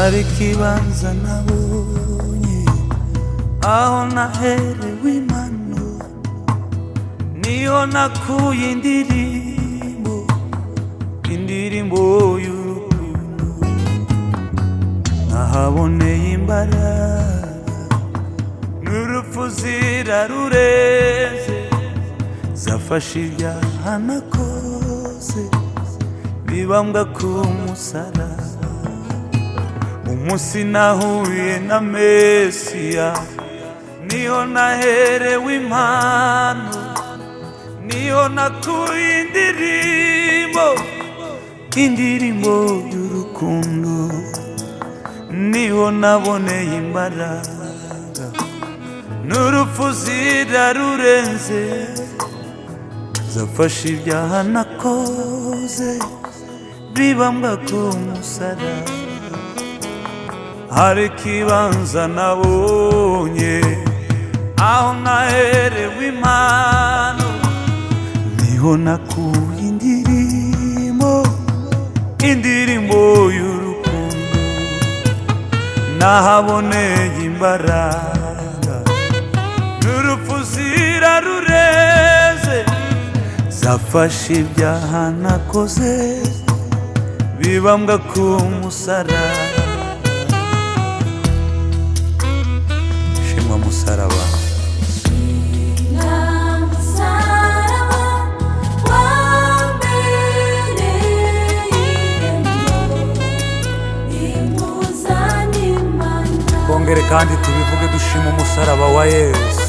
hari ikibanza nabonye aho naherewe impano, niho nakuye indirimbo y'urukundo, nahaboneye imbaraga n'urupfu zirarureze, zafashe ibyaha nakoze bibambwa ku musaraba. Umunsi nahuye na Mesiya, niho naherewe impano, niho nakuye indirimbo y'urukundo, niho naboneye imbaraga n'urupfu zirarurenze, zafashe ibyaha nakoze bibambwa ku musaraba. Hari ikibanza nabonye aho naherewe impano, niho nakuye indirimbo y'urukundo, nahaboneye imbaraga n'urupfu zirarureze, zafashe ibyaha nakoze bibambwa ku musaraba. Shimwa musaraba, twongere kandi tubivuge dushima umusaraba wa Yesu.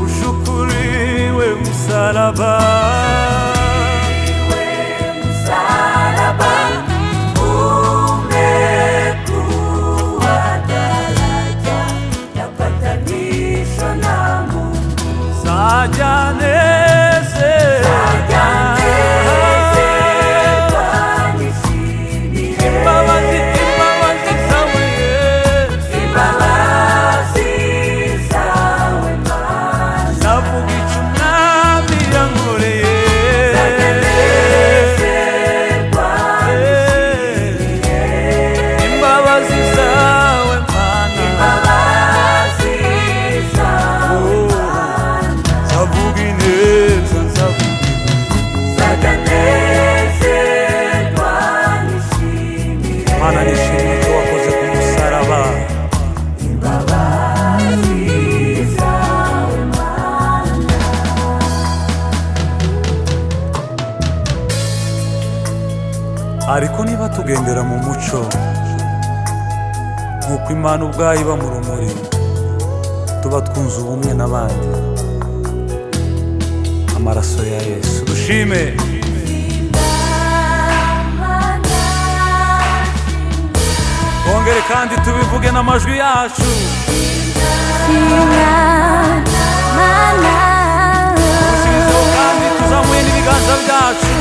Ushukuriwe musaraba, musaraba, umekuwa daraja ya patanisho na Mungu. Sajaneze nishimire imbabazi zawe Yesu, imbabazi zawe Mana, navuga icyo umwami yankoreye. Imbabazi zawe Mana, imbabazi zawe Mana, zavuga ineza, zaganezerwa nishimire. Mana, nishimire icyo wakoze ku musaraba. Imbabazi zawe Mana. Ariko niba tugendera mu muco nk'uko Imana ubwayo iba mu rumuri, tuba twunze ubumwe n'abandi. Amaraso ya Yesu dushime. Twongere kandi tubivuge n'amajwi yacu. Turushirizeho kandi tuzamuye n'ibiganza byacu.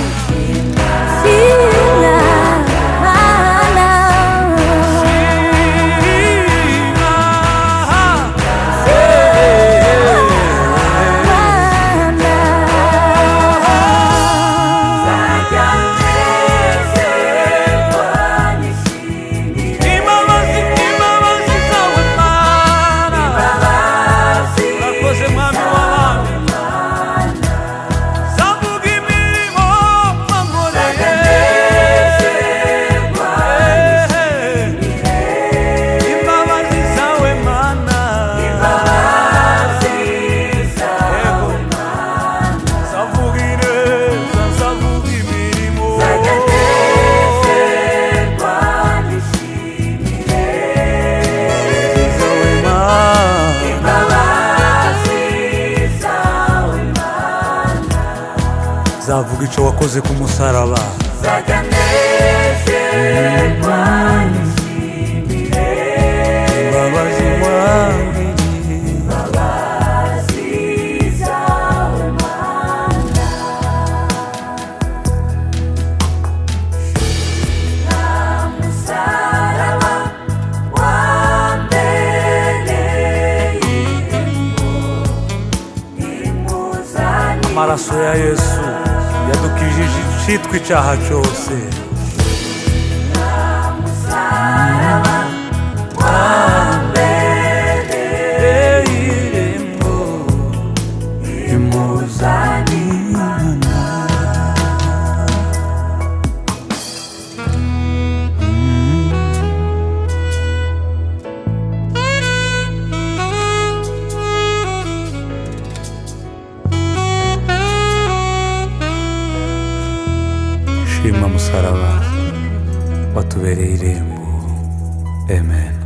zavuga icyo wakoze ku musaraba. Zaganezerwa nishimire imbabazi wangiriye. amaraso ya yesu yadukijije icitwa icyaha cyose. Shima musaraba watubereye irembo. Amen.